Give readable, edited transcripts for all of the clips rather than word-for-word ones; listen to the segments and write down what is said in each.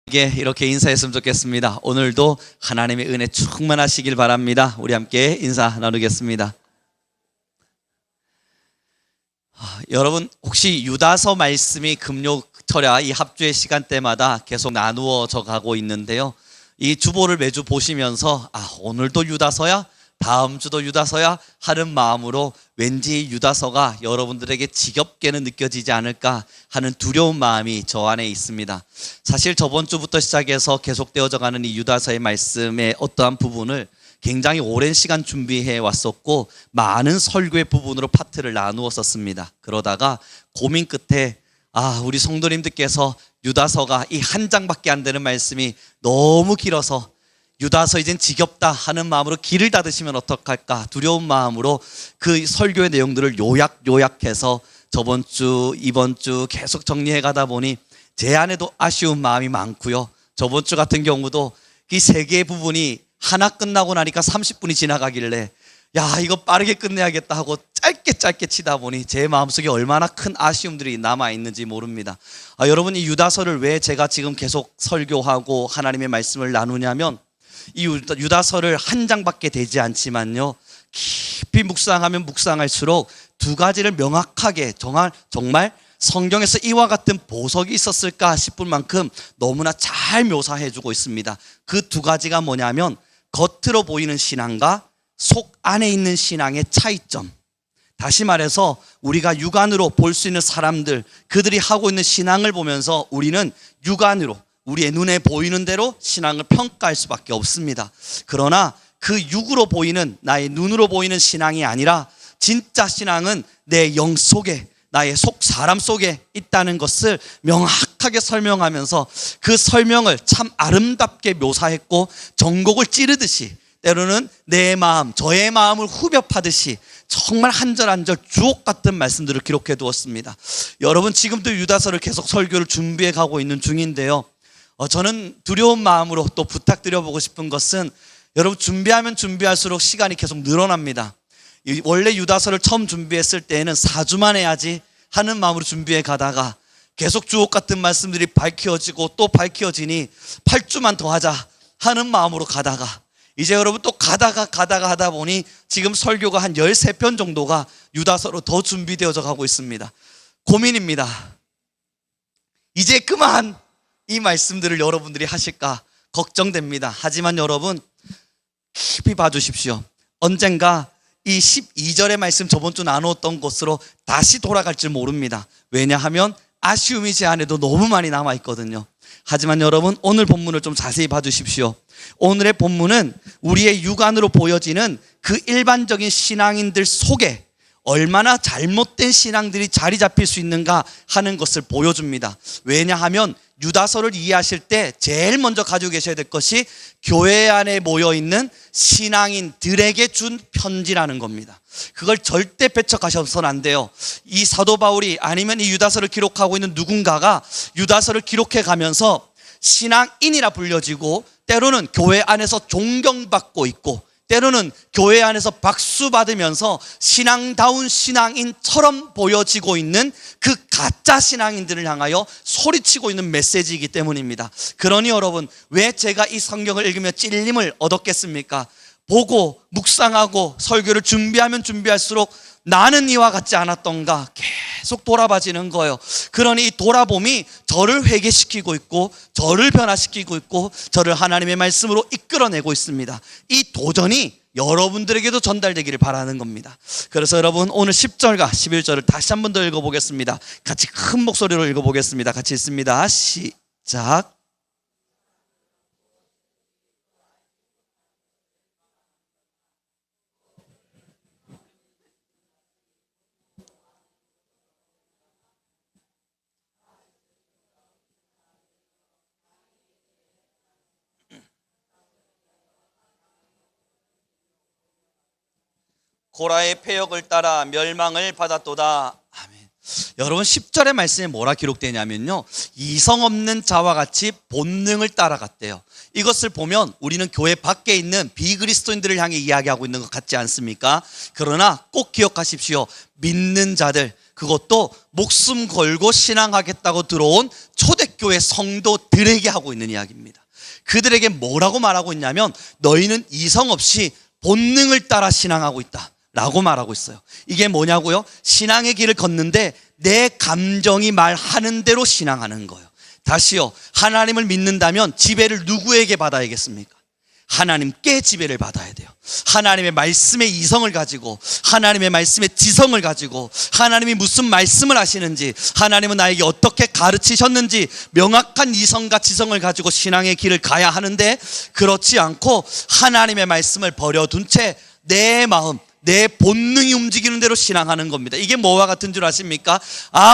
이렇게 인사했으면 좋겠습니다. 오늘도 하나님의 은혜 충만하시길 바랍니다. 우리 함께 인사 나누겠습니다. 여러분, 혹시 유다서 말씀이 금요 철야 이 합주의 시간대마다 계속 나누어져 가고 있는데요, 이 주보를 매주 보시면서 오늘도 유다서야? 다음 주도 유다서야? 하는 마음으로 왠지 유다서가 여러분들에게 지겹게는 느껴지지 않을까 하는 두려운 마음이 저 안에 있습니다. 사실 저번 주부터 시작해서 계속되어져 가는 이 유다서의 말씀의 어떠한 부분을 굉장히 오랜 시간 준비해 왔었고, 많은 설교의 부분으로 파트를 나누었었습니다. 그러다가 고민 끝에 우리 성도님들께서 유다서가 이 한 장밖에 안 되는 말씀이 너무 길어서 유다서 이젠 지겹다 하는 마음으로 귀를 닫으시면 어떡할까 두려운 마음으로 그 설교의 내용들을 요약해서 저번 주, 이번 주 계속 정리해 가다 보니 제 안에도 아쉬운 마음이 많고요. 저번 주 같은 경우도 이 세 개의 부분이 하나 끝나고 나니까 30분이 지나가길래 이거 빠르게 끝내야겠다 하고 짧게 치다 보니 제 마음속에 얼마나 큰 아쉬움들이 남아있는지 모릅니다. 여러분, 이 유다서를 왜 제가 지금 계속 설교하고 하나님의 말씀을 나누냐면, 이 유다서를 한 장밖에 되지 않지만요, 깊이 묵상하면 묵상할수록 두 가지를 명확하게 정말 성경에서 이와 같은 보석이 있었을까 싶을 만큼 너무나 잘 묘사해주고 있습니다. 그 두 가지가 뭐냐면, 겉으로 보이는 신앙과 속 안에 있는 신앙의 차이점. 다시 말해서 우리가 육안으로 볼 수 있는 사람들, 그들이 하고 있는 신앙을 보면서 우리는 육안으로, 우리의 눈에 보이는 대로 신앙을 평가할 수밖에 없습니다. 그러나 그 육으로 보이는, 나의 눈으로 보이는 신앙이 아니라 진짜 신앙은 내 영 속에, 나의 속 사람 속에 있다는 것을 명확하게 설명하면서 그 설명을 참 아름답게 묘사했고, 전곡을 찌르듯이, 때로는 내 마음, 저의 마음을 후벼 파듯이 정말 한 절 한 절 주옥 같은 말씀들을 기록해 두었습니다. 여러분, 지금도 유다서를 계속 설교를 준비해 가고 있는 중인데요, 저는 두려운 마음으로 또 부탁드려보고 싶은 것은, 여러분, 준비하면 준비할수록 시간이 계속 늘어납니다. 원래 유다서를 처음 준비했을 때에는 4주만 해야지 하는 마음으로 준비해 가다가 계속 주옥 같은 말씀들이 밝혀지고 또 밝혀지니 8주만 더 하자 하는 마음으로 가다가, 이제 여러분 또 가다가 하다 보니 지금 설교가 한 13편 정도가 유다서로 더 준비되어져 가고 있습니다. 고민입니다. 이제 그만 이 말씀들을 여러분들이 하실까 걱정됩니다. 하지만 여러분, 깊이 봐주십시오. 언젠가 이 12절의 말씀, 저번 주 나누었던 것으로 다시 돌아갈 줄 모릅니다. 왜냐하면 아쉬움이 제 안에도 너무 많이 남아있거든요. 하지만 여러분, 오늘 본문을 좀 자세히 봐주십시오. 오늘의 본문은 우리의 육안으로 보여지는 그 일반적인 신앙인들 속에 얼마나 잘못된 신앙들이 자리 잡힐 수 있는가 하는 것을 보여줍니다. 왜냐하면 유다서를 이해하실 때 제일 먼저 가지고 계셔야 될 것이 교회 안에 모여있는 신앙인들에게 준 편지라는 겁니다. 그걸 절대 배척하셔서는 안 돼요. 이 사도 바울이, 아니면 이 유다서를 기록하고 있는 누군가가 유다서를 기록해 가면서 신앙인이라 불려지고, 때로는 교회 안에서 존경받고 있고, 때로는 교회 안에서 박수 받으면서 신앙다운 신앙인처럼 보여지고 있는 그 가짜 신앙인들을 향하여 소리치고 있는 메시지이기 때문입니다. 그러니 여러분, 왜 제가 이 성경을 읽으며 찔림을 얻었겠습니까? 보고 묵상하고 설교를 준비하면 준비할수록 나는 이와 같지 않았던가 계속 돌아봐지는 거예요. 그러니 이 돌아봄이 저를 회개시키고 있고, 저를 변화시키고 있고, 저를 하나님의 말씀으로 이끌어내고 있습니다. 이 도전이 여러분들에게도 전달되기를 바라는 겁니다. 그래서 여러분, 오늘 10절과 11절을 다시 한 번 더 읽어보겠습니다. 같이 큰 목소리로 읽어보겠습니다. 같이 읽습니다. 시작. 고라의 패역을 따라 멸망을 받았도다. 아멘. 여러분, 10절의 말씀에 뭐라 기록되냐면요, 이성 없는 자와 같이 본능을 따라갔대요. 이것을 보면 우리는 교회 밖에 있는 비그리스도인들을 향해 이야기하고 있는 것 같지 않습니까? 그러나 꼭 기억하십시오. 믿는 자들, 그것도 목숨 걸고 신앙하겠다고 들어온 초대교회 초대교회 성도들에게 하고 있는 이야기입니다. 그들에게 뭐라고 말하고 있냐면 너희는 이성 없이 본능을 따라 신앙하고 있다 라고 말하고 있어요. 이게 뭐냐고요? 신앙의 길을 걷는데 내 감정이 말하는 대로 신앙하는 거예요. 다시요, 하나님을 믿는다면 지배를 누구에게 받아야겠습니까? 하나님께 지배를 받아야 돼요. 하나님의 말씀의 이성을 가지고, 하나님의 말씀의 지성을 가지고, 하나님이 무슨 말씀을 하시는지, 하나님은 나에게 어떻게 가르치셨는지 명확한 이성과 지성을 가지고 신앙의 길을 가야 하는데, 그렇지 않고 하나님의 말씀을 버려둔 채 내 마음, 내 본능이 움직이는 대로 신앙하는 겁니다. 이게 뭐와 같은 줄 아십니까?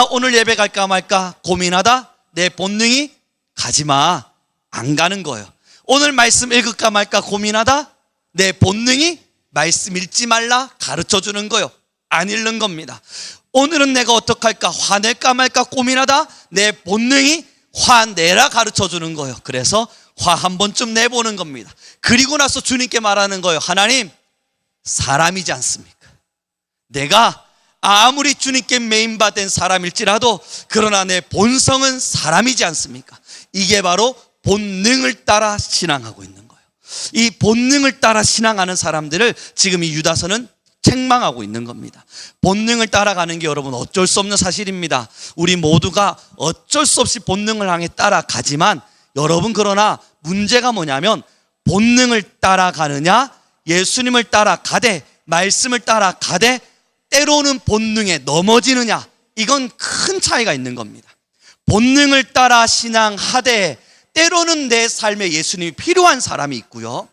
오늘 예배 갈까 말까 고민하다 내 본능이 가지마, 안 가는 거예요. 오늘 말씀 읽을까 말까 고민하다 내 본능이 말씀 읽지 말라 가르쳐주는 거예요. 안 읽는 겁니다. 오늘은 내가 어떡할까, 화낼까 말까 고민하다 내 본능이 화내라 가르쳐주는 거예요. 그래서 화 한 번쯤 내보는 겁니다. 그리고 나서 주님께 말하는 거예요. 하나님, 사람이지 않습니까? 내가 아무리 주님께 메인받은 사람일지라도 그러나 내 본성은 사람이지 않습니까? 이게 바로 본능을 따라 신앙하고 있는 거예요. 이 본능을 따라 신앙하는 사람들을 지금 이 유다서는 책망하고 있는 겁니다. 본능을 따라가는 게 여러분 어쩔 수 없는 사실입니다. 우리 모두가 어쩔 수 없이 본능을 향해 따라가지만 여러분, 그러나 문제가 뭐냐면 본능을 따라가느냐, 예수님을 따라가되 말씀을 따라가되 때로는 본능에 넘어지느냐, 이건 큰 차이가 있는 겁니다. 본능을 따라 신앙하되 때로는 내 삶에 예수님이 필요한 사람이 있고요,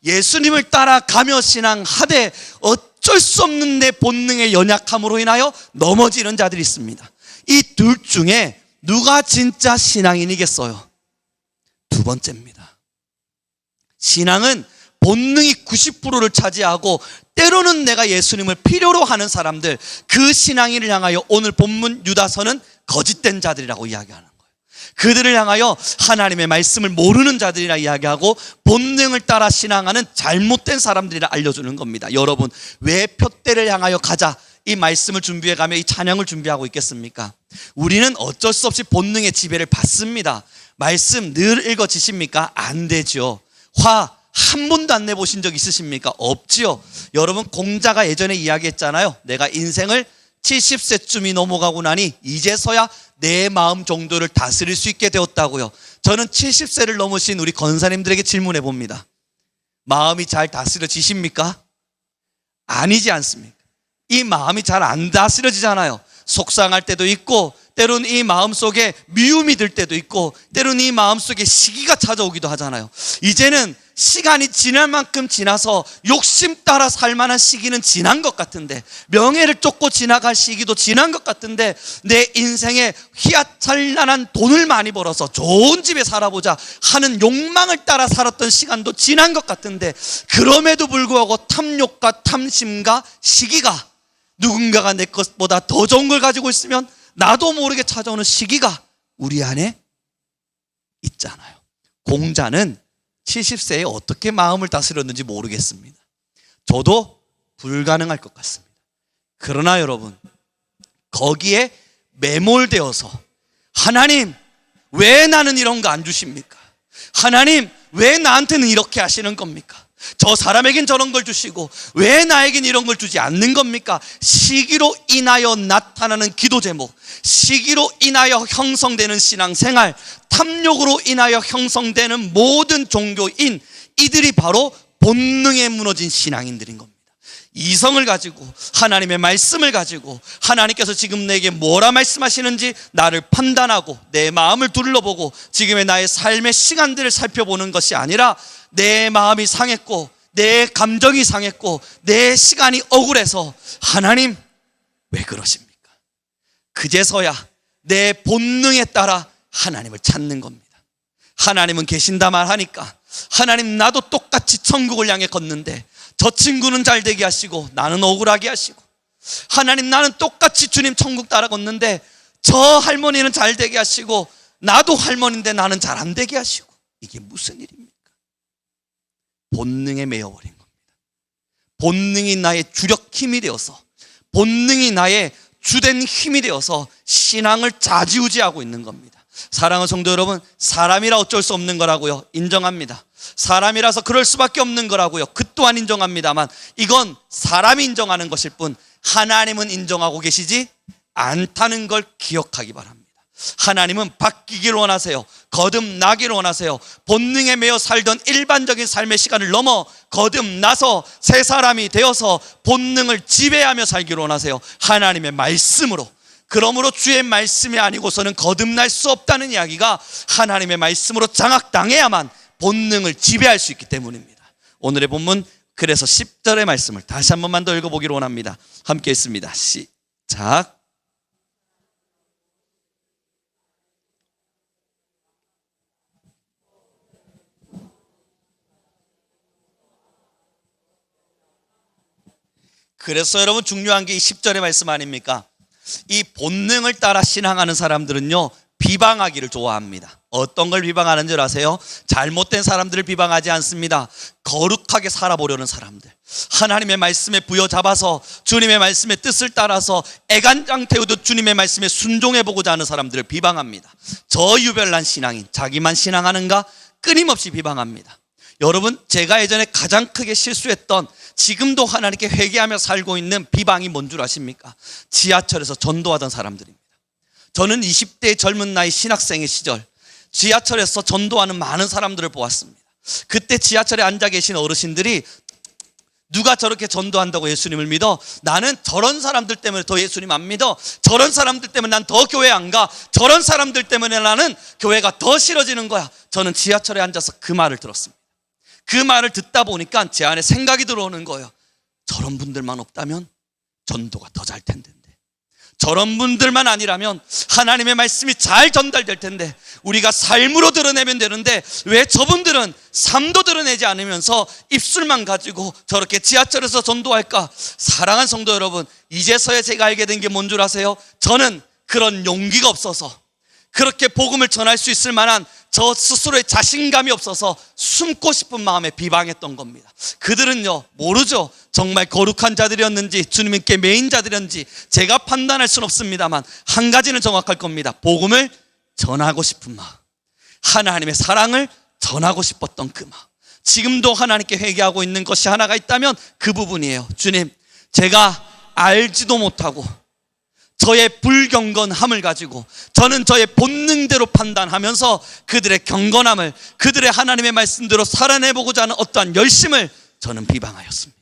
예수님을 따라가며 신앙하되 어쩔 수 없는 내 본능의 연약함으로 인하여 넘어지는 자들이 있습니다. 이 둘 중에 누가 진짜 신앙인이겠어요? 두 번째입니다. 신앙은 본능이 90%를 차지하고 때로는 내가 예수님을 필요로 하는 사람들, 그 신앙인을 향하여 오늘 본문 유다서는 거짓된 자들이라고 이야기하는 거예요. 그들을 향하여 하나님의 말씀을 모르는 자들이라 이야기하고 본능을 따라 신앙하는 잘못된 사람들이라 알려주는 겁니다. 여러분, 왜 표대를 향하여 가자 이 말씀을 준비해가며 이 찬양을 준비하고 있겠습니까? 우리는 어쩔 수 없이 본능의 지배를 받습니다. 말씀 늘 읽어지십니까? 안 되죠. 화 한 번도 안 내보신 적 있으십니까? 없지요. 여러분, 공자가 예전에 이야기했잖아요. 내가 인생을 70세쯤이 넘어가고 나니 이제서야 내 마음 정도를 다스릴 수 있게 되었다고요. 저는 70세를 넘으신 우리 권사님들에게 질문해 봅니다. 마음이 잘 다스려지십니까? 아니지 않습니까? 이 마음이 잘 안 다스려지잖아요. 속상할 때도 있고, 때로는 이 마음속에 미움이 들 때도 있고, 때로는 이 마음속에 시기가 찾아오기도 하잖아요. 이제는 시간이 지날 만큼 지나서 욕심 따라 살 만한 시기는 지난 것 같은데, 명예를 쫓고 지나갈 시기도 지난 것 같은데, 내 인생에 휘황찬란한 돈을 많이 벌어서 좋은 집에 살아보자 하는 욕망을 따라 살았던 시간도 지난 것 같은데, 그럼에도 불구하고 탐욕과 탐심과 시기가, 누군가가 내 것보다 더 좋은 걸 가지고 있으면 나도 모르게 찾아오는 시기가 우리 안에 있잖아요. 공자는 70세에 어떻게 마음을 다스렸는지 모르겠습니다. 저도 불가능할 것 같습니다. 그러나 여러분, 거기에 매몰되어서 하나님, 왜 나는 이런 거 안 주십니까? 하나님, 왜 나한테는 이렇게 하시는 겁니까? 저 사람에겐 저런 걸 주시고 왜 나에겐 이런 걸 주지 않는 겁니까? 시기로 인하여 나타나는 기도 제목, 시기로 인하여 형성되는 신앙생활, 탐욕으로 인하여 형성되는 모든 종교인, 이들이 바로 본능에 무너진 신앙인들인 겁니다. 이성을 가지고, 하나님의 말씀을 가지고, 하나님께서 지금 내게 뭐라 말씀하시는지 나를 판단하고 내 마음을 둘러보고 지금의 나의 삶의 시간들을 살펴보는 것이 아니라, 내 마음이 상했고 내 감정이 상했고 내 시간이 억울해서 하나님 왜 그러십니까? 그제서야 내 본능에 따라 하나님을 찾는 겁니다. 하나님은 계신다 말하니까, 하나님, 나도 똑같이 천국을 향해 걷는데 저 친구는 잘 되게 하시고 나는 억울하게 하시고, 하나님, 나는 똑같이 주님 천국 따라 걷는데 저 할머니는 잘 되게 하시고 나도 할머니인데 나는 잘 안 되게 하시고, 이게 무슨 일입니까? 본능에 매여버린 겁니다. 본능이 나의 주력 힘이 되어서, 본능이 나의 주된 힘이 되어서 신앙을 좌지우지하고 있는 겁니다. 사랑하는 성도 여러분, 사람이라 어쩔 수 없는 거라고요. 인정합니다. 사람이라서 그럴 수밖에 없는 거라고요. 그 또한 인정합니다만 이건 사람이 인정하는 것일 뿐 하나님은 인정하고 계시지 않다는 걸 기억하기 바랍니다. 하나님은 바뀌기를 원하세요. 거듭나기를 원하세요. 본능에 매여 살던 일반적인 삶의 시간을 넘어 거듭나서 새 사람이 되어서 본능을 지배하며 살기를 원하세요. 하나님의 말씀으로. 그러므로 주의 말씀이 아니고서는 거듭날 수 없다는 이야기가 하나님의 말씀으로 장악당해야만 본능을 지배할 수 있기 때문입니다. 오늘의 본문 그래서 10절의 말씀을 다시 한 번만 더 읽어보기를 원합니다. 함께 읽습니다. 시작. 그래서 여러분 중요한 게 이 10절의 말씀 아닙니까? 이 본능을 따라 신앙하는 사람들은요 비방하기를 좋아합니다. 어떤 걸 비방하는 줄 아세요? 잘못된 사람들을 비방하지 않습니다. 거룩하게 살아보려는 사람들, 하나님의 말씀에 부여잡아서 주님의 말씀의 뜻을 따라서 애간장 태우듯 주님의 말씀에 순종해보고자 하는 사람들을 비방합니다. 저 유별난 신앙인, 자기만 신앙하는가? 끊임없이 비방합니다. 여러분, 제가 예전에 가장 크게 실수했던, 지금도 하나님께 회개하며 살고 있는 비방이 뭔 줄 아십니까? 지하철에서 전도하던 사람들입니다. 저는 20대 젊은 나이 신학생의 시절 지하철에서 전도하는 많은 사람들을 보았습니다. 그때 지하철에 앉아 계신 어르신들이 누가 저렇게 전도한다고 예수님을 믿어? 나는 저런 사람들 때문에 더 예수님 안 믿어. 저런 사람들 때문에 난 더 교회 안 가. 저런 사람들 때문에 나는 교회가 더 싫어지는 거야. 저는 지하철에 앉아서 그 말을 들었습니다. 그 말을 듣다 보니까 제 안에 생각이 들어오는 거예요. 저런 분들만 없다면 전도가 더 잘 텐데, 저런 분들만 아니라면 하나님의 말씀이 잘 전달될 텐데, 우리가 삶으로 드러내면 되는데 왜 저분들은 삶도 드러내지 않으면서 입술만 가지고 저렇게 지하철에서 전도할까? 사랑하는 성도 여러분, 이제서야 제가 알게 된 게 뭔 줄 아세요? 저는 그런 용기가 없어서, 그렇게 복음을 전할 수 있을 만한 저 스스로의 자신감이 없어서 숨고 싶은 마음에 비방했던 겁니다. 그들은요 모르죠. 정말 거룩한 자들이었는지 주님께 매인 자들이었는지 제가 판단할 수는 없습니다만 한 가지는 정확할 겁니다. 복음을 전하고 싶은 마음, 하나님의 사랑을 전하고 싶었던 그 마음. 지금도 하나님께 회개하고 있는 것이 하나가 있다면 그 부분이에요. 주님, 제가 알지도 못하고 저의 불경건함을 가지고 저는 저의 본능대로 판단하면서 그들의 경건함을, 그들의 하나님의 말씀대로 살아내보고자 하는 어떠한 열심을 저는 비방하였습니다.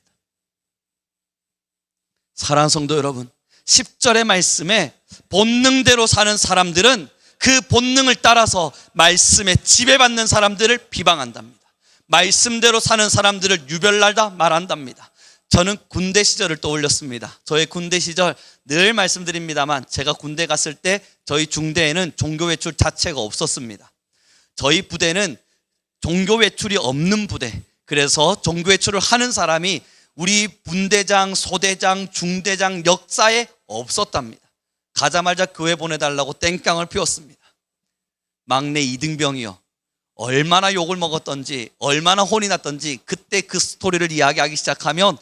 사랑하는 성도 여러분, 10절의 말씀에 본능대로 사는 사람들은 그 본능을 따라서 말씀에 지배받는 사람들을 비방한답니다. 말씀대로 사는 사람들을 유별나다 말한답니다. 저는 군대 시절을 떠올렸습니다. 저의 군대 시절 늘 말씀드립니다만 제가 군대 갔을 때 저희 중대에는 종교 외출 자체가 없었습니다. 저희 부대는 종교 외출이 없는 부대, 그래서 종교 외출을 하는 사람이 우리 분대장, 소대장, 중대장 역사에 없었답니다. 가자마자 교회 보내달라고 땡깡을 피웠습니다. 막내 이등병이요, 얼마나 욕을 먹었던지 얼마나 혼이 났던지 그때 그 스토리를 이야기하기 시작하면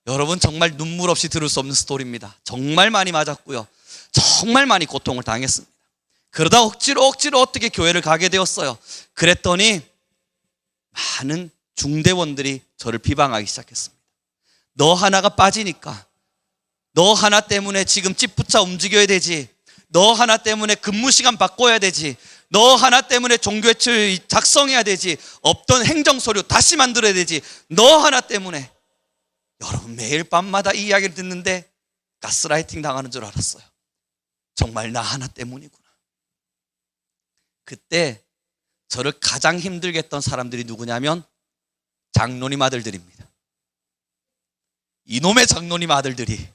여러분 정말 눈물 없이 들을 수 없는 스토리입니다. 정말 많이 맞았고요, 정말 많이 고통을 당했습니다. 그러다 억지로 어떻게 교회를 가게 되었어요. 그랬더니 많은 중대원들이 저를 비방하기 시작했습니다. 너 하나가 빠지니까, 너 하나 때문에 지금 찌푸차 움직여야 되지, 너 하나 때문에 근무 시간 바꿔야 되지, 너 하나 때문에 종교회출 작성해야 되지, 없던 행정서류 다시 만들어야 되지, 너 하나 때문에. 여러분, 매일 밤마다 이 이야기를 듣는데 가스라이팅 당하는 줄 알았어요. 정말 나 하나 때문이구나. 그때 저를 가장 힘들게 했던 사람들이 누구냐면 장로님 아들들입니다. 이놈의 장로님 아들들이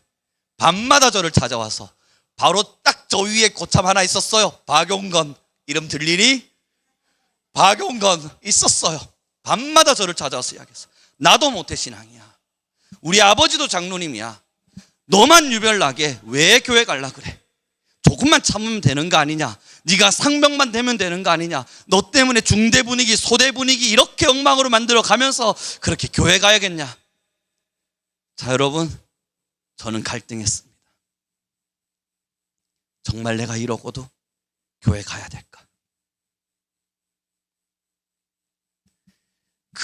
밤마다 저를 찾아와서, 바로 딱 저 위에 고참 하나 있었어요. 박용건, 이름 들리니? 박용건 있었어요. 밤마다 저를 찾아와서 이야기했어요. 나도 모태신앙이야, 우리 아버지도 장로님이야, 너만 유별나게 왜 교회 갈라 그래? 조금만 참으면 되는 거 아니냐? 네가 상병만 되면 되는 거 아니냐? 너 때문에 중대 분위기, 소대 분위기 이렇게 엉망으로 만들어 가면서 그렇게 교회 가야겠냐? 자, 여러분, 저는 갈등했습니다. 정말 내가 이러고도 교회 가야 될까?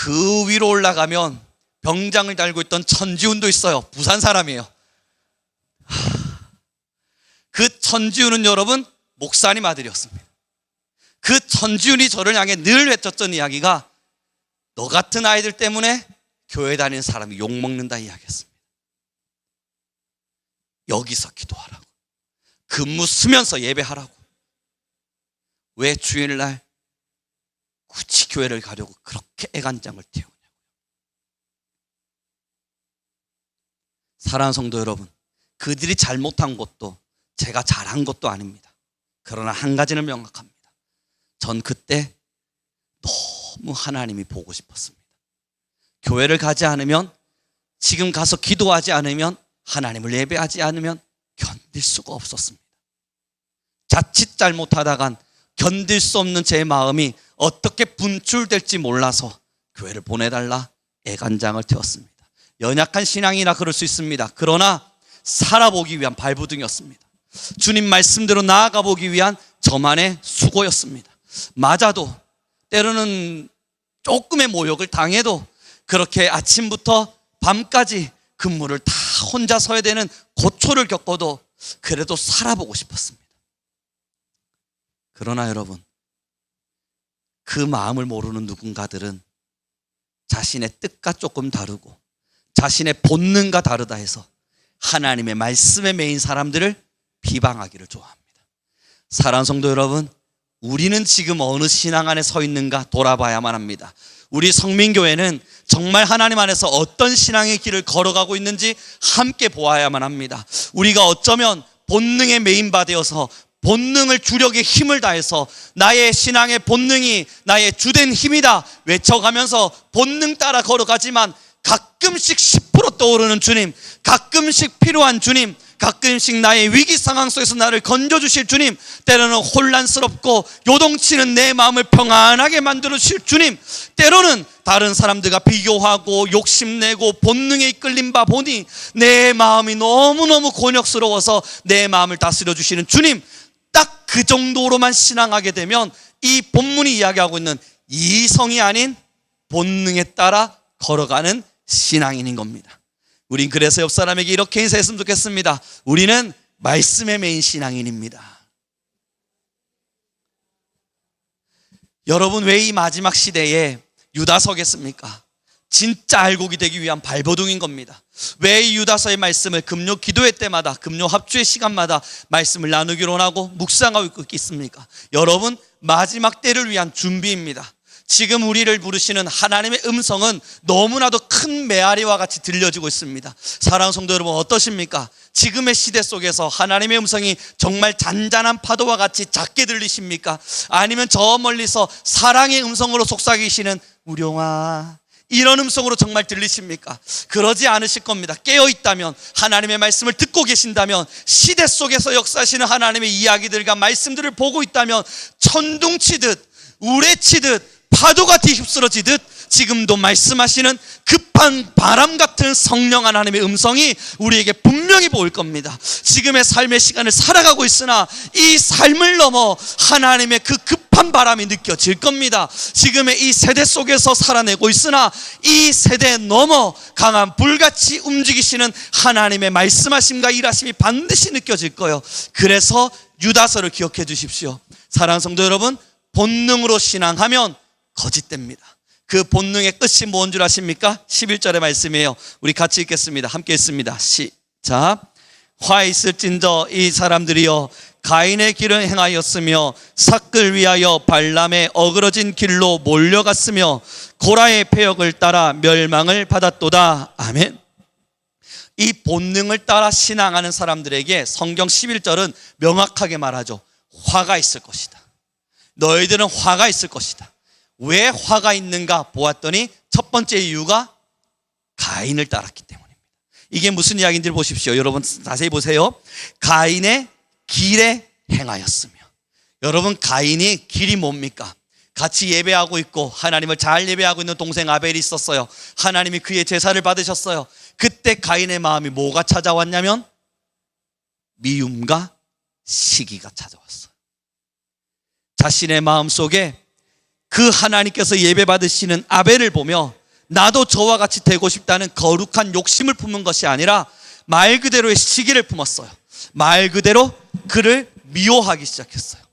그 위로 올라가면 병장을 달고 있던 천지훈도 있어요. 부산 사람이에요. 그 천지훈은 여러분 목사님 아들이었습니다. 그 천지훈이 저를 향해 늘 외쳤던 이야기가 너 같은 아이들 때문에 교회 다니는 사람이 욕먹는다 이야기했습니다. 여기서 기도하라고, 근무 쓰면서 예배하라고. 왜 주일날 굳이 교회를 가려고 그렇게 애간장을 태우냐고. 사랑하는 성도 여러분, 그들이 잘못한 것도 제가 잘한 것도 아닙니다. 그러나 한 가지는 명확합니다. 전 그때 너무 하나님이 보고 싶었습니다. 교회를 가지 않으면, 지금 가서 기도하지 않으면, 하나님을 예배하지 않으면 견딜 수가 없었습니다. 자칫 잘못하다간 견딜 수 없는 제 마음이 어떻게 분출될지 몰라서 교회를 보내달라 애간장을 태웠습니다. 연약한 신앙이라 그럴 수 있습니다. 그러나 살아보기 위한 발부둥이었습니다. 주님 말씀대로 나아가 보기 위한 저만의 수고였습니다. 맞아도, 때로는 조금의 모욕을 당해도 그렇게 아침부터 밤까지 근무를 다 혼자 서야 되는 고초를 겪어도 그래도 살아보고 싶었습니다. 그러나 여러분, 그 마음을 모르는 누군가들은 자신의 뜻과 조금 다르고 자신의 본능과 다르다 해서 하나님의 말씀에 매인 사람들을 비방하기를 좋아합니다. 사랑하는 성도 여러분, 우리는 지금 어느 신앙 안에 서 있는가 돌아봐야만 합니다. 우리 성민교회는 정말 하나님 안에서 어떤 신앙의 길을 걸어가고 있는지 함께 보아야만 합니다. 우리가 어쩌면 본능에 매인바되어서 본능을 주력에 힘을 다해서 나의 신앙의 본능이 나의 주된 힘이다 외쳐가면서 본능 따라 걸어가지만 가끔씩 10% 떠오르는 주님, 가끔씩 필요한 주님, 가끔씩 나의 위기 상황 속에서 나를 건져주실 주님, 때로는 혼란스럽고 요동치는 내 마음을 평안하게 만들어주실 주님, 때로는 다른 사람들과 비교하고 욕심내고 본능에 이끌린 바 보니 내 마음이 너무너무 곤욕스러워서 내 마음을 다스려 주시는 주님, 딱 그 정도로만 신앙하게 되면 이 본문이 이야기하고 있는 이성이 아닌 본능에 따라 걸어가는 신앙인인 겁니다. 우린 그래서 옆 사람에게 이렇게 인사했으면 좋겠습니다. 우리는 말씀에 매인 신앙인입니다. 여러분, 왜 이 마지막 시대에 유다서겠습니까? 진짜 알곡이 되기 위한 발버둥인 겁니다. 왜 이 유다서의 말씀을 금요 기도회 때마다, 금요 합주의 시간마다 말씀을 나누기로 하고 묵상하고 있습니까? 여러분, 마지막 때를 위한 준비입니다. 지금 우리를 부르시는 하나님의 음성은 너무나도 큰 메아리와 같이 들려지고 있습니다. 사랑하는 성도 여러분, 어떠십니까? 지금의 시대 속에서 하나님의 음성이 정말 잔잔한 파도와 같이 작게 들리십니까? 아니면 저 멀리서 사랑의 음성으로 속삭이시는 우룡아, 이런 음성으로 정말 들리십니까? 그러지 않으실 겁니다. 깨어있다면, 하나님의 말씀을 듣고 계신다면, 시대 속에서 역사하시는 하나님의 이야기들과 말씀들을 보고 있다면 천둥치듯 우레치듯 파도가 뒤휩쓸어지듯 지금도 말씀하시는 급한 바람 같은 성령 하나님의 음성이 우리에게 분명히 보일 겁니다. 지금의 삶의 시간을 살아가고 있으나 이 삶을 넘어 하나님의 그 급한 바람이 느껴질 겁니다. 지금의 이 세대 속에서 살아내고 있으나 이 세대 넘어 강한 불같이 움직이시는 하나님의 말씀하심과 일하심이 반드시 느껴질 거예요. 그래서 유다서를 기억해 주십시오. 사랑하는 성도 여러분, 본능으로 신앙하면 거짓됩니다. 그 본능의 끝이 뭔 줄 아십니까? 11절의 말씀이에요. 우리 같이 읽겠습니다. 함께 읽습니다. 시작. 화 있을진저 이 사람들이여 가인의 길을 행하였으며 삭을 위하여 발람의 어그러진 길로 몰려갔으며 고라의 패역을 따라 멸망을 받았도다. 아멘. 이 본능을 따라 신앙하는 사람들에게 성경 11절은 명확하게 말하죠. 화가 있을 것이다. 너희들은 화가 있을 것이다. 왜 화가 있는가 보았더니 첫 번째 이유가 가인을 따랐기 때문입니다. 이게 무슨 이야기인지 보십시오. 여러분 자세히 보세요. 가인의 길에 행하였으며. 여러분, 가인이 길이 뭡니까? 같이 예배하고 있고 하나님을 잘 예배하고 있는 동생 아벨이 있었어요. 하나님이 그의 제사를 받으셨어요. 그때 가인의 마음이 뭐가 찾아왔냐면 미움과 시기가 찾아왔어요. 자신의 마음속에 그 하나님께서 예배받으시는 아벨을 보며 나도 저와 같이 되고 싶다는 거룩한 욕심을 품은 것이 아니라 말 그대로의 시기를 품었어요. 말 그대로 그를 미워하기 시작했어요.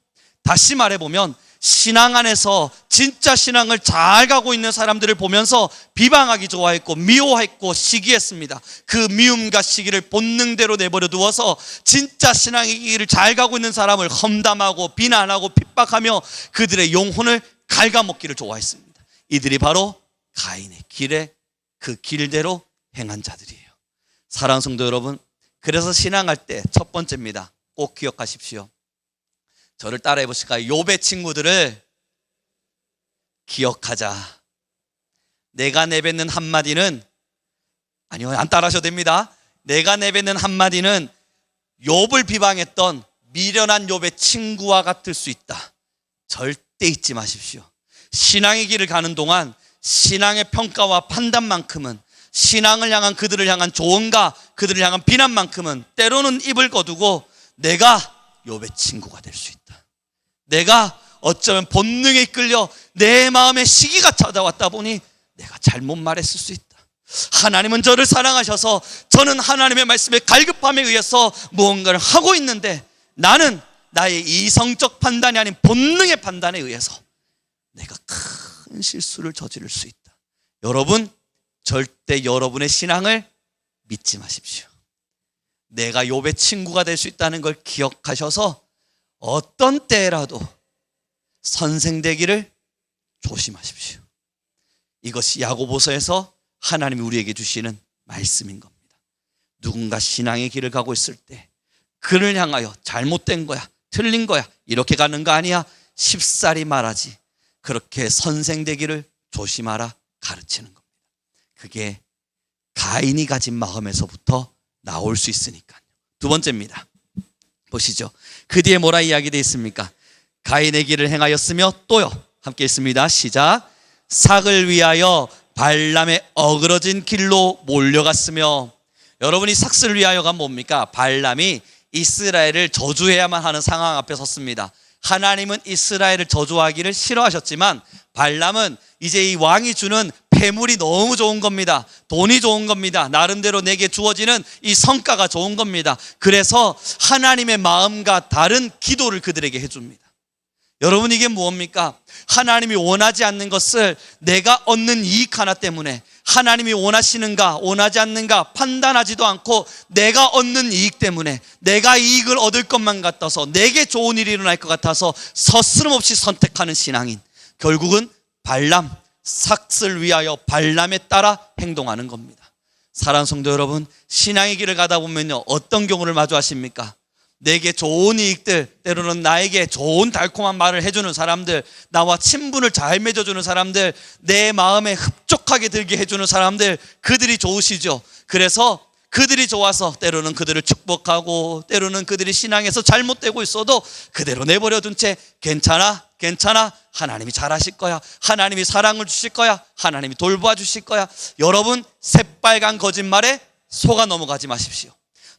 다시 말해보면 신앙 안에서 진짜 신앙을 잘 가고 있는 사람들을 보면서 비방하기 좋아했고 미워했고 시기했습니다. 그 미움과 시기를 본능대로 내버려 두어서 진짜 신앙의 길을 잘 가고 있는 사람을 험담하고 비난하고 핍박하며 그들의 영혼을 갉아먹기를 좋아했습니다. 이들이 바로 가인의 길에 그 길대로 행한 자들이에요. 사랑하는 성도 여러분, 그래서 신앙할 때 첫 번째입니다. 꼭 기억하십시오. 저를 따라해 보실까요? 욥의 친구들을 기억하자. 내가 내뱉는 한마디는, 아니요, 안 따라하셔도 됩니다. 내가 내뱉는 한마디는 욥을 비방했던 미련한 욥의 친구와 같을 수 있다. 절대 잊지 마십시오. 신앙의 길을 가는 동안 신앙의 평가와 판단만큼은, 신앙을 향한 그들을 향한 조언과 그들을 향한 비난만큼은 때로는 입을 거두고 내가 욥의 친구가 될 수 있다. 내가 어쩌면 본능에 이끌려 내 마음에 시기가 찾아왔다 보니 내가 잘못 말했을 수 있다. 하나님은 저를 사랑하셔서 저는 하나님의 말씀에 갈급함에 의해서 무언가를 하고 있는데 나는 나의 이성적 판단이 아닌 본능의 판단에 의해서 내가 큰 실수를 저지를 수 있다. 여러분, 절대 여러분의 신앙을 믿지 마십시오. 내가 욥의 친구가 될 수 있다는 걸 기억하셔서 어떤 때라도 선생되기를 조심하십시오. 이것이 야고보서에서 하나님이 우리에게 주시는 말씀인 겁니다. 누군가 신앙의 길을 가고 있을 때 그를 향하여 잘못된 거야, 틀린 거야, 이렇게 가는 거 아니야, 쉽사리 말하지. 그렇게 선생되기를 조심하라 가르치는 겁니다. 그게 가인이 가진 마음에서부터 나올 수 있으니까요. 두 번째입니다. 보시죠. 그 뒤에 뭐라 이야기되어 있습니까? 가인의 길을 행하였으며 또요. 함께 읽습니다. 시작. 삭을 위하여 발람의 어그러진 길로 몰려갔으며. 여러분이 삭을 위하여가 뭡니까? 발람이 이스라엘을 저주해야만 하는 상황 앞에 섰습니다. 하나님은 이스라엘을 저주하기를 싫어하셨지만 발람은 이제 이 왕이 주는 폐물이 너무 좋은 겁니다. 돈이 좋은 겁니다. 나름대로 내게 주어지는 이 성과가 좋은 겁니다. 그래서 하나님의 마음과 다른 기도를 그들에게 해줍니다. 여러분, 이게 무엇입니까? 하나님이 원하지 않는 것을 내가 얻는 이익 하나 때문에, 하나님이 원하시는가 원하지 않는가 판단하지도 않고 내가 얻는 이익 때문에, 내가 이익을 얻을 것만 같아서, 내게 좋은 일이 일어날 것 같아서 서스름없이 선택하는 신앙인, 결국은 발람, 삭을 위하여 발람에 따라 행동하는 겁니다. 사랑하는 성도 여러분, 신앙의 길을 가다 보면요, 어떤 경우를 마주하십니까? 내게 좋은 이익들, 때로는 나에게 좋은 달콤한 말을 해주는 사람들, 나와 친분을 잘 맺어주는 사람들, 내 마음에 흡족하게 들게 해주는 사람들, 그들이 좋으시죠. 그래서 그들이 좋아서 때로는 그들을 축복하고, 때로는 그들이 신앙에서 잘못되고 있어도 그대로 내버려둔 채 괜찮아, 괜찮아, 하나님이 잘하실 거야, 하나님이 사랑을 주실 거야, 하나님이 돌봐 주실 거야. 여러분, 새빨간 거짓말에 속아 넘어가지 마십시오.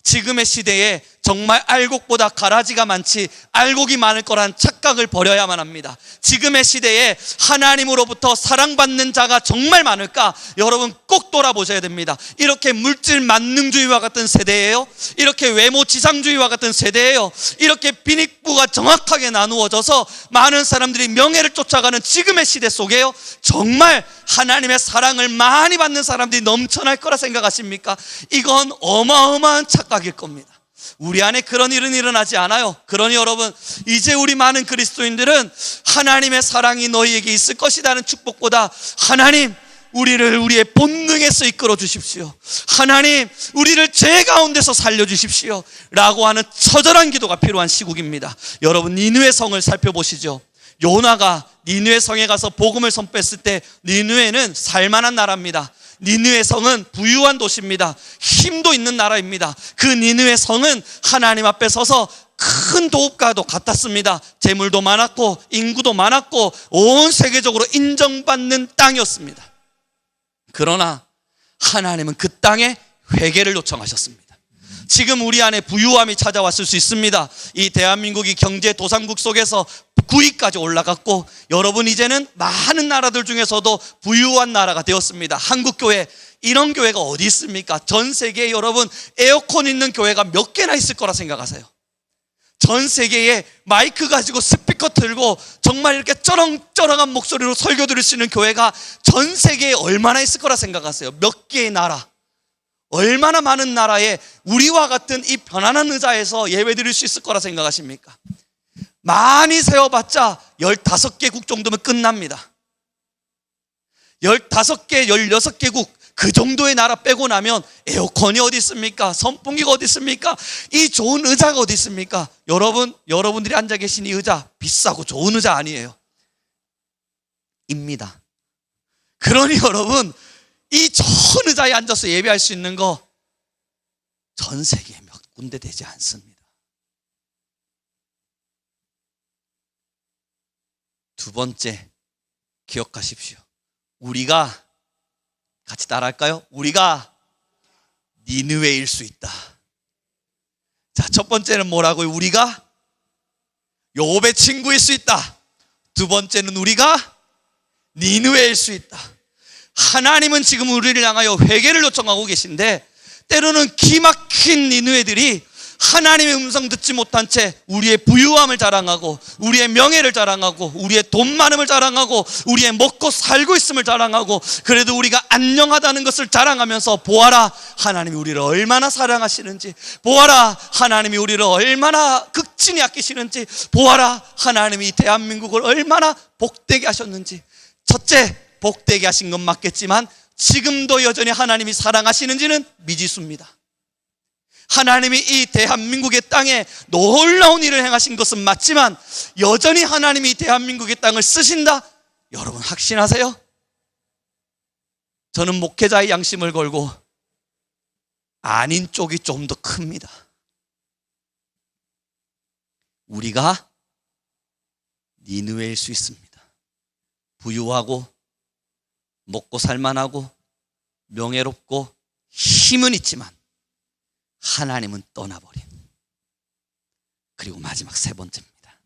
지금의 시대에 정말 알곡보다 가라지가 많지 알곡이 많을 거란 착각을 버려야만 합니다. 지금의 시대에 하나님으로부터 사랑받는 자가 정말 많을까? 여러분 꼭 돌아보셔야 됩니다. 이렇게 물질 만능주의와 같은 세대예요. 이렇게 외모 지상주의와 같은 세대예요. 이렇게 빈익부가 정확하게 나누어져서 많은 사람들이 명예를 쫓아가는 지금의 시대 속에요, 정말 하나님의 사랑을 많이 받는 사람들이 넘쳐날 거라 생각하십니까? 이건 어마어마한 착각일 겁니다. 우리 안에 그런 일은 일어나지 않아요. 그러니 여러분, 이제 우리 많은 그리스도인들은 하나님의 사랑이 너희에게 있을 것이라는 축복보다, 하나님 우리를 우리의 본능에서 이끌어 주십시오, 하나님 우리를 죄 가운데서 살려주십시오 라고 하는 처절한 기도가 필요한 시국입니다. 여러분, 니느웨 성을 살펴보시죠. 요나가 니느웨 성에 가서 복음을 선포했을 때, 니느웨는 살만한 나라입니다. 니느웨 성은 부유한 도시입니다. 힘도 있는 나라입니다. 그 니느웨 성은 하나님 앞에 서서 큰 도읍과도 같았습니다. 재물도 많았고 인구도 많았고 온 세계적으로 인정받는 땅이었습니다. 그러나 하나님은 그 땅에 회개를 요청하셨습니다. 지금 우리 안에 부유함이 찾아왔을 수 있습니다. 이 대한민국이 경제 도상국 속에서 9위까지 올라갔고, 여러분 이제는 많은 나라들 중에서도 부유한 나라가 되었습니다. 한국교회, 이런 교회가 어디 있습니까? 전 세계에 여러분 에어컨 있는 교회가 몇 개나 있을 거라 생각하세요? 전 세계에 마이크 가지고 스피커 틀고 정말 이렇게 쩌렁쩌렁한 목소리로 설교 들을 수 있는 교회가 전 세계에 얼마나 있을 거라 생각하세요? 몇 개의 나라, 얼마나 많은 나라에 우리와 같은 이 편안한 의자에서 예배 드릴 수 있을 거라 생각하십니까? 많이 세워봤자 15개국 정도면 끝납니다. 15개, 16개국 그 정도의 나라 빼고 나면 에어컨이 어디 있습니까? 선풍기가 어디 있습니까? 이 좋은 의자가 어디 있습니까? 여러분들이 앉아 계신 이 의자 비싸고 좋은 의자 아니에요. 입니다. 그러니 여러분, 이 좋은 의자에 앉아서 예배할 수 있는 거 전 세계에 몇 군데 되지 않습니다. 두 번째, 기억하십시오. 우리가, 같이 따라할까요? 우리가 니느웨일 수 있다. 자, 첫 번째는 뭐라고요? 우리가 요업의 친구일 수 있다. 두 번째는 우리가 니느웨일 수 있다. 하나님은 지금 우리를 향하여 회개를 요청하고 계신데, 때로는 기막힌 니느웨들이 하나님의 음성 듣지 못한 채 우리의 부유함을 자랑하고, 우리의 명예를 자랑하고, 우리의 돈 많음을 자랑하고, 우리의 먹고 살고 있음을 자랑하고, 그래도 우리가 안녕하다는 것을 자랑하면서, 보아라 하나님이 우리를 얼마나 사랑하시는지, 보아라 하나님이 우리를 얼마나 극진히 아끼시는지, 보아라 하나님이 대한민국을 얼마나 복되게 하셨는지. 첫째, 복되게 하신 건 맞겠지만 지금도 여전히 하나님이 사랑하시는지는 미지수입니다. 하나님이 이 대한민국의 땅에 놀라운 일을 행하신 것은 맞지만 여전히 하나님이 대한민국의 땅을 쓰신다? 여러분 확신하세요? 저는 목회자의 양심을 걸고 아닌 쪽이 좀 더 큽니다. 우리가 니느웨일 수 있습니다. 부유하고 먹고 살만하고 명예롭고 힘은 있지만 하나님은 떠나버린. 그리고 마지막 세 번째입니다.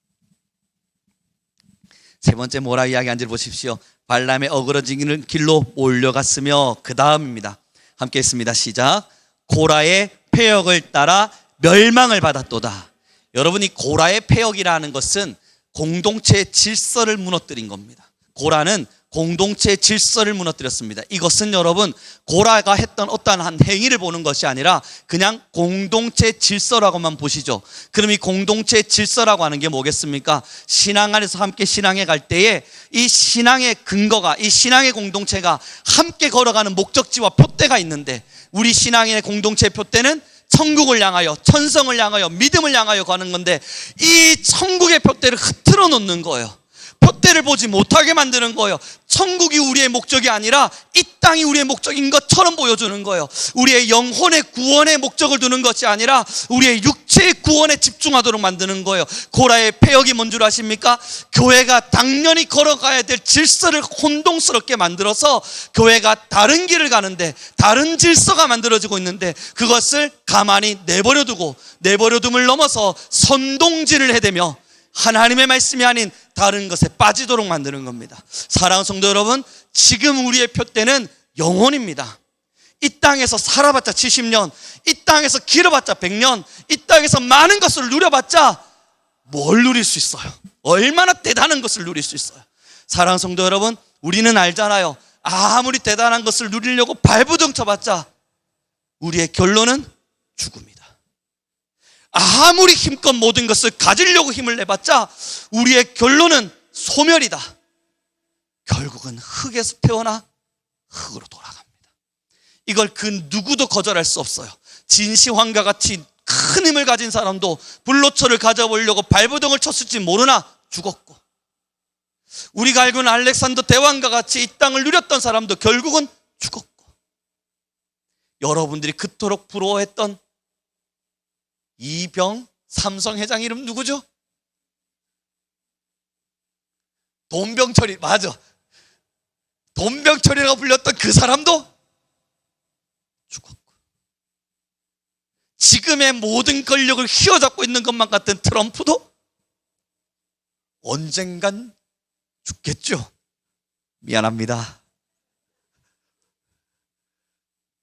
세 번째 뭐라 이야기한지 보십시오. 발람의 어그러지는 길로 몰려갔으며, 그 다음입니다. 함께 했습니다. 시작. 고라의 패역을 따라 멸망을 받았도다. 여러분, 이 고라의 패역이라는 것은 공동체의 질서를 무너뜨린 겁니다. 고라는 공동체의 질서를 무너뜨렸습니다. 이것은 여러분, 고라가 했던 어떠한 한 행위를 보는 것이 아니라 그냥 공동체의 질서라고만 보시죠. 그럼 이 공동체의 질서라고 하는 게 뭐겠습니까? 신앙 안에서 함께 신앙에 갈 때에 이 신앙의 근거가, 이 신앙의 공동체가 함께 걸어가는 목적지와 표대가 있는데, 우리 신앙의 공동체의 표대는 천국을 향하여, 천성을 향하여, 믿음을 향하여 가는 건데, 이 천국의 표대를 흐트러 놓는 거예요. 표대를 보지 못하게 만드는 거예요. 천국이 우리의 목적이 아니라 이 땅이 우리의 목적인 것처럼 보여주는 거예요. 우리의 영혼의 구원의 목적을 두는 것이 아니라 우리의 육체의 구원에 집중하도록 만드는 거예요. 고라의 패역이 뭔 줄 아십니까? 교회가 당연히 걸어가야 될 질서를 혼동스럽게 만들어서 교회가 다른 길을 가는데, 다른 질서가 만들어지고 있는데, 그것을 가만히 내버려둠을 넘어서 선동질을 해대며 하나님의 말씀이 아닌 다른 것에 빠지도록 만드는 겁니다. 사랑하는 성도 여러분, 지금 우리의 표대는 영혼입니다. 이 땅에서 살아봤자 70년, 이 땅에서 길어봤자 100년, 이 땅에서 많은 것을 누려봤자 뭘 누릴 수 있어요? 얼마나 대단한 것을 누릴 수 있어요? 사랑하는 성도 여러분, 우리는 알잖아요. 아무리 대단한 것을 누리려고 발부둥 쳐봤자 우리의 결론은 죽음이다. 아무리 힘껏 모든 것을 가지려고 힘을 내봤자 우리의 결론은 소멸이다. 결국은 흙에서 태어나 흙으로 돌아갑니다. 이걸 그 누구도 거절할 수 없어요. 진시황과 같이 큰 힘을 가진 사람도 불로초를 가져보려고 발부둥을 쳤을지 모르나 죽었고, 우리가 알고 있는 알렉산더 대왕과 같이 이 땅을 누렸던 사람도 결국은 죽었고, 여러분들이 그토록 부러워했던 이병 삼성 회장 이름 누구죠? 돈병철이, 맞아. 돈병철이라고 불렸던 그 사람도 죽었고, 지금의 모든 권력을 휘어잡고 있는 것만 같은 트럼프도 언젠간 죽겠죠. 미안합니다.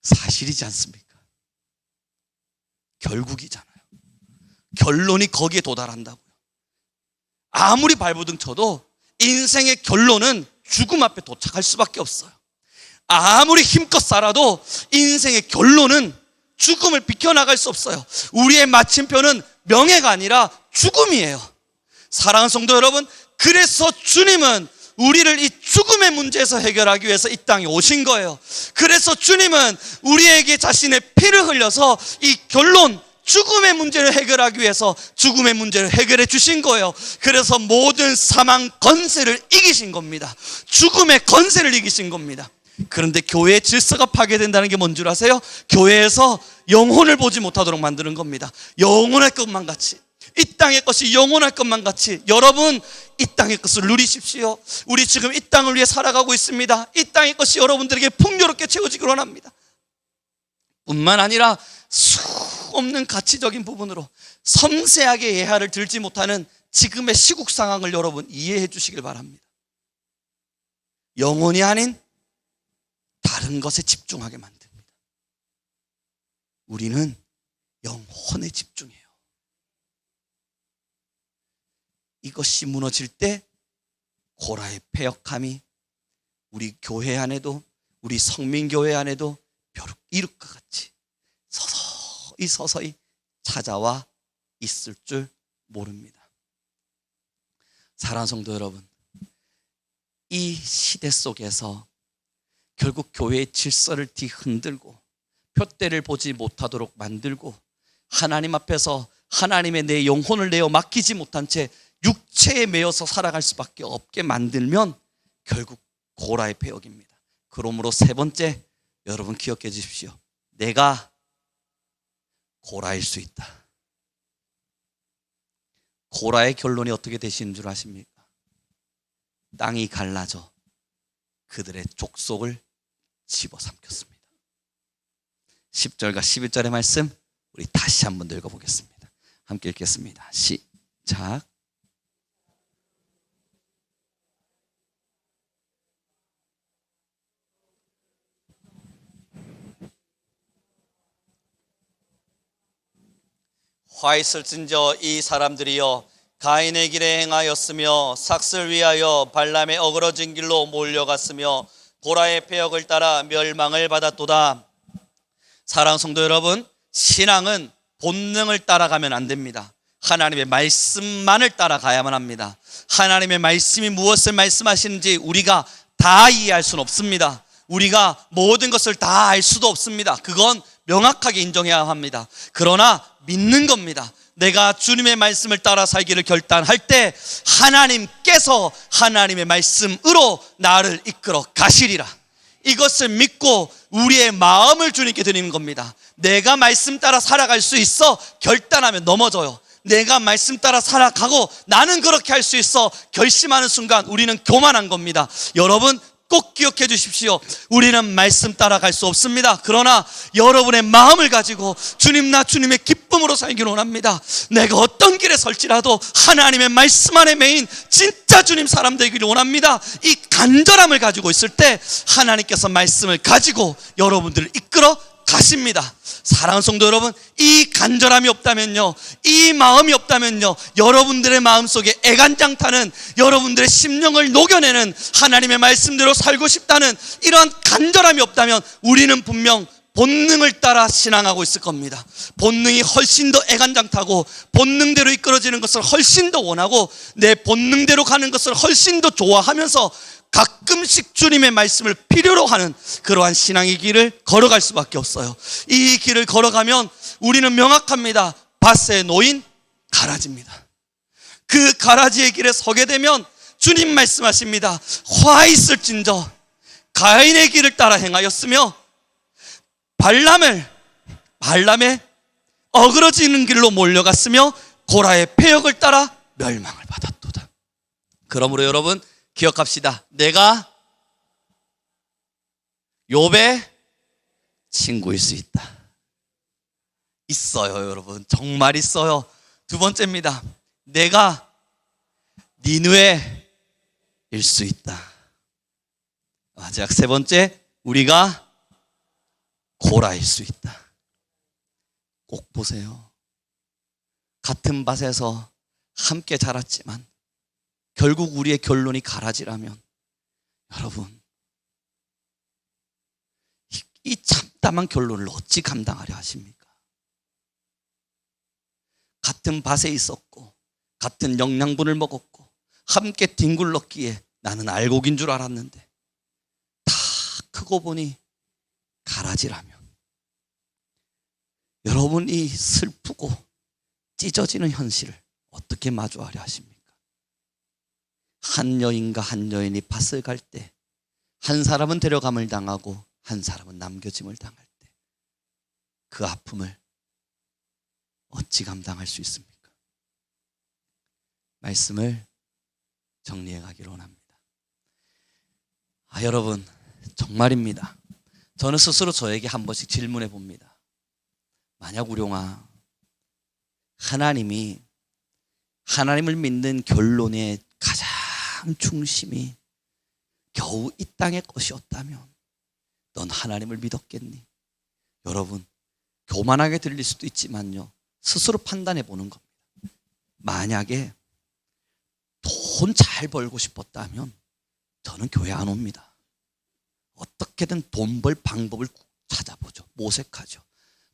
사실이지 않습니까? 결국이잖아요. 결론이 거기에 도달한다고요. 아무리 발버둥 쳐도 인생의 결론은 죽음 앞에 도착할 수밖에 없어요. 아무리 힘껏 살아도 인생의 결론은 죽음을 비켜나갈 수 없어요. 우리의 마침표는 명예가 아니라 죽음이에요. 사랑하는 성도 여러분, 그래서 주님은 우리를 이 죽음의 문제에서 해결하기 위해서 이 땅에 오신 거예요. 그래서 주님은 우리에게 자신의 피를 흘려서 이 결론, 죽음의 문제를 해결하기 위해서 죽음의 문제를 해결해 주신 거예요. 그래서 모든 사망 권세를 이기신 겁니다. 죽음의 권세를 이기신 겁니다. 그런데 교회의 질서가 파괴된다는 게 뭔 줄 아세요? 교회에서 영혼을 보지 못하도록 만드는 겁니다. 영원할 것만 같이, 이 땅의 것이 영원할 것만 같이 여러분 이 땅의 것을 누리십시오. 우리 지금 이 땅을 위해 살아가고 있습니다. 이 땅의 것이 여러분들에게 풍요롭게 채워지기를 원합니다. 뿐만 아니라 수 없는 가치적인 부분으로 섬세하게 예하를 들지 못하는 지금의 시국 상황을 여러분 이해해 주시길 바랍니다. 영혼이 아닌 다른 것에 집중하게 만듭니다. 우리는 영혼에 집중해요. 이것이 무너질 때 고라의 패역함이 우리 교회 안에도, 우리 성민교회 안에도 벼룩 이륙과 같이 서서히 찾아와 있을 줄 모릅니다. 사랑하는 성도 여러분, 이 시대 속에서 결국 교회의 질서를 뒤흔들고 표대를 보지 못하도록 만들고 하나님 앞에서 하나님의 내 영혼을 내어 맡기지 못한 채 육체에 매여서 살아갈 수밖에 없게 만들면 결국 고라의 패역입니다. 그러므로 세 번째, 여러분 기억해 주십시오. 내가 고라일 수 있다. 고라의 결론이 어떻게 되시는 줄 아십니까? 땅이 갈라져 그들의 족속을 집어삼켰습니다. 10절과 11절의 말씀 우리 다시 한번 읽어보겠습니다. 함께 읽겠습니다. 시작. 화 있을진저 이 사람들이여 가인의 길에 행하였으며 삭슬 위하여 발람의 어그러진 길로 몰려갔으며 고라의 패역을 따라 멸망을 받았도다. 사랑하는 성도 여러분, 신앙은 본능을 따라가면 안 됩니다. 하나님의 말씀만을 따라가야만 합니다. 하나님의 말씀이 무엇을 말씀하시는지 우리가 다 이해할 수는 없습니다. 우리가 모든 것을 다 알 수도 없습니다. 그건 명확하게 인정해야 합니다. 그러나 믿는 겁니다. 내가 주님의 말씀을 따라 살기를 결단할 때 하나님께서 하나님의 말씀으로 나를 이끌어 가시리라. 이것을 믿고 우리의 마음을 주님께 드리는 겁니다. 내가 말씀 따라 살아갈 수 있어 결단하면 넘어져요. 내가 말씀 따라 살아가고 나는 그렇게 할 수 있어 결심하는 순간 우리는 교만한 겁니다. 여러분 꼭 기억해 주십시오. 우리는 말씀 따라갈 수 없습니다. 그러나 여러분의 마음을 가지고 주님, 나 주님의 기쁨으로 살기를 원합니다. 내가 어떤 길에 설지라도 하나님의 말씀 안에 매인 진짜 주님 사람 되기를 원합니다. 이 간절함을 가지고 있을 때 하나님께서 말씀을 가지고 여러분들을 이끌어 가십니다. 사랑하는 성도 여러분, 이 간절함이 없다면요, 이 마음이 없다면요, 여러분들의 마음속에 애간장타는, 여러분들의 심령을 녹여내는 하나님의 말씀대로 살고 싶다는 이러한 간절함이 없다면 우리는 분명 본능을 따라 신앙하고 있을 겁니다. 본능이 훨씬 더 애간장타고 본능대로 이끌어지는 것을 훨씬 더 원하고 내 본능대로 가는 것을 훨씬 더 좋아하면서 가끔씩 주님의 말씀을 필요로 하는 그러한 신앙의 길을 걸어갈 수밖에 없어요. 이 길을 걸어가면 우리는 명확합니다. 밭에 놓인 가라지입니다. 그 가라지의 길에 서게 되면 주님 말씀하십니다. 화 있을진저 가인의 길을 따라 행하였으며 발람의 어그러지는 길로 몰려갔으며 고라의 패역을 따라 멸망을 받았도다. 그러므로 여러분 기억합시다. 내가 욥의 친구일 수 있다. 있어요, 여러분. 정말 있어요. 두 번째입니다. 내가 니느웨일 수 있다. 마지막 세 번째, 우리가 고라일 수 있다. 꼭 보세요. 같은 밭에서 함께 자랐지만 결국 우리의 결론이 가라지라면 여러분, 이 참담한 결론을 어찌 감당하려 하십니까? 같은 밭에 있었고 같은 영양분을 먹었고 함께 뒹굴렀기에 나는 알곡인 줄 알았는데 다 크고 보니 가라지라면 여러분이 슬프고 찢어지는 현실을 어떻게 마주하려 하십니까? 한 여인과 한 여인이 밭을 갈 때 한 사람은 데려감을 당하고 한 사람은 남겨짐을 당할 때 그 아픔을 어찌 감당할 수 있습니까? 말씀을 정리해 가기를 원합니다. 여러분, 정말입니다. 저는 스스로 저에게 한 번씩 질문해 봅니다. 만약 우룡아, 하나님을 믿는 결론의 가장 중심이 겨우 이 땅의 것이었다면 넌 하나님을 믿었겠니? 여러분, 교만하게 들릴 수도 있지만요, 스스로 판단해 보는 겁니다. 만약에 돈 잘 벌고 싶었다면 저는 교회 안 옵니다. 어떻게든 돈 벌 방법을 찾아보죠. 모색하죠.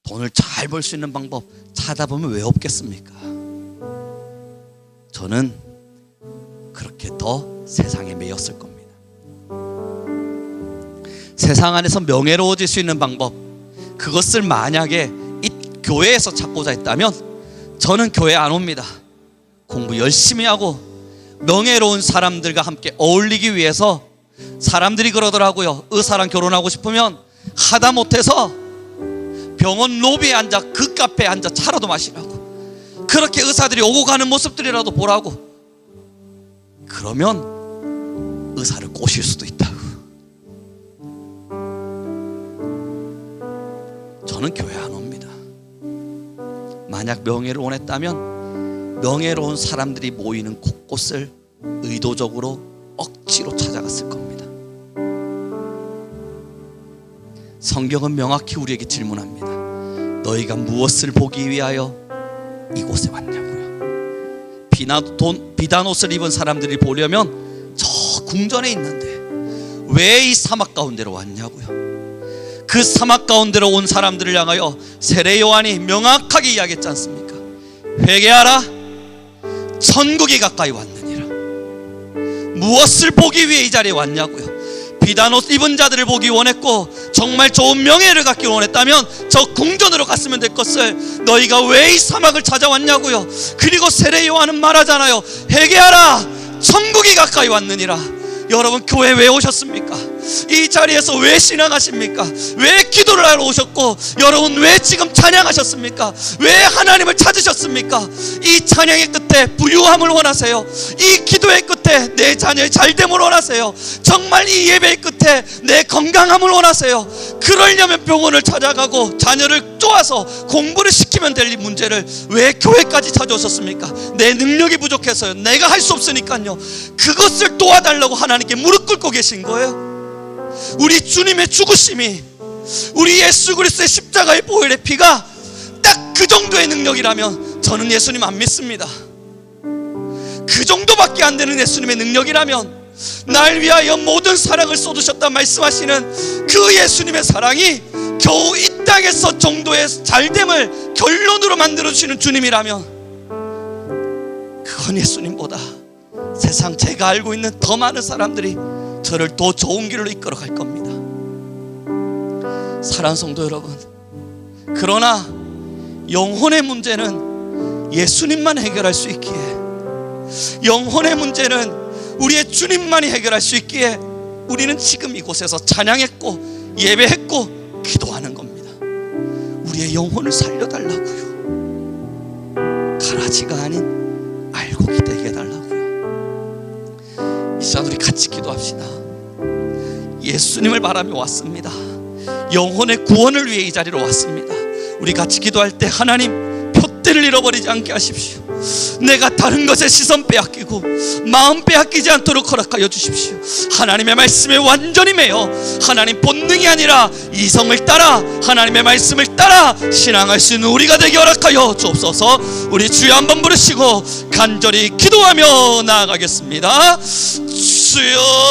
돈을 잘 벌 수 있는 방법 찾아보면 왜 없겠습니까? 저는 그렇게 더 세상에 매였을 겁니다. 세상 안에서 명예로워질 수 있는 방법, 그것을 만약에 이 교회에서 찾고자 했다면 저는 교회 안 옵니다. 공부 열심히 하고 명예로운 사람들과 함께 어울리기 위해서, 사람들이 그러더라고요. 의사랑 결혼하고 싶으면 하다못해서 병원 로비에 앉아, 그 카페에 앉아 차라도 마시라고, 그렇게 의사들이 오고 가는 모습들이라도 보라고. 그러면 의사를 꼬실 수도 있다고. 저는 교회 안 옵니다. 만약 명예를 원했다면 명예로운 사람들이 모이는 곳곳을 의도적으로 억지로 찾아갔을 겁니다. 성경은 명확히 우리에게 질문합니다. 너희가 무엇을 보기 위하여 이곳에 왔냐고요. 비단 옷을 입은 사람들이 보려면 저 궁전에 있는데 왜 이 사막 가운데로 왔냐고요. 그 사막 가운데로 온 사람들을 향하여 세례 요한이 명확하게 이야기했지 않습니까? 회개하라, 천국이 가까이 왔느니라. 무엇을 보기 위해 이 자리에 왔냐고요. 비단 옷 입은 자들을 보기 원했고 정말 좋은 명예를 갖기 원했다면 저 궁전으로 갔으면 될 것을 너희가 왜 이 사막을 찾아왔냐고요. 그리고 세례 요한은 말하잖아요. 회개하라, 천국이 가까이 왔느니라. 여러분, 교회 왜 오셨습니까? 이 자리에서 왜 신앙하십니까? 왜 기도를 하러 오셨고, 여러분 왜 지금 찬양하셨습니까? 왜 하나님을 찾으셨습니까? 이 찬양의 끝에 부유함을 원하세요? 이 기도의 끝에 내 자녀의 잘됨을 원하세요? 정말 이 예배의 끝에 내 건강함을 원하세요? 그러려면 병원을 찾아가고 자녀를 쪼아서 공부를 시키면 될 이 문제를 왜 교회까지 찾아오셨습니까? 내 능력이 부족해서요. 내가 할 수 없으니까요. 그것을 도와달라고 하나님께 무릎 꿇고 계신 거예요. 우리 주님의 죽으심이, 우리 예수 그리스도의 십자가의 보혈의 피가 딱 그 정도의 능력이라면 저는 예수님 안 믿습니다. 그 정도밖에 안 되는 예수님의 능력이라면, 날 위하여 모든 사랑을 쏟으셨다 말씀하시는 그 예수님의 사랑이 겨우 이 땅에서 정도의 잘됨을 결론으로 만들어주시는 주님이라면, 그건 예수님보다 세상 제가 알고 있는 더 많은 사람들이 저를 더 좋은 길로 이끌어 갈 겁니다. 사랑하는 성도 여러분, 그러나 영혼의 문제는 예수님만 해결할 수 있기에, 영혼의 문제는 우리의 주님만이 해결할 수 있기에 우리는 지금 이곳에서 찬양했고 예배했고 기도하는 겁니다. 우리의 영혼을 살려달라고요. 가라지가 아닌 알곡이 되게 해달라고요. 이 시간 우리 같이 기도합시다. 예수님을 바라며 왔습니다. 영혼의 구원을 위해 이 자리로 왔습니다. 우리 같이 기도할 때 하나님 표대를 잃어버리지 않게 하십시오. 내가 다른 것에 시선 빼앗기고 마음 빼앗기지 않도록 허락하여 주십시오. 하나님의 말씀에 완전히 매여 하나님 본능이 아니라 이성을 따라 하나님의 말씀을 따라 신앙할 수 있는 우리가 되게 허락하여 주옵소서. 우리 주여 한번 부르시고 간절히 기도하며 나아가겠습니다. 주여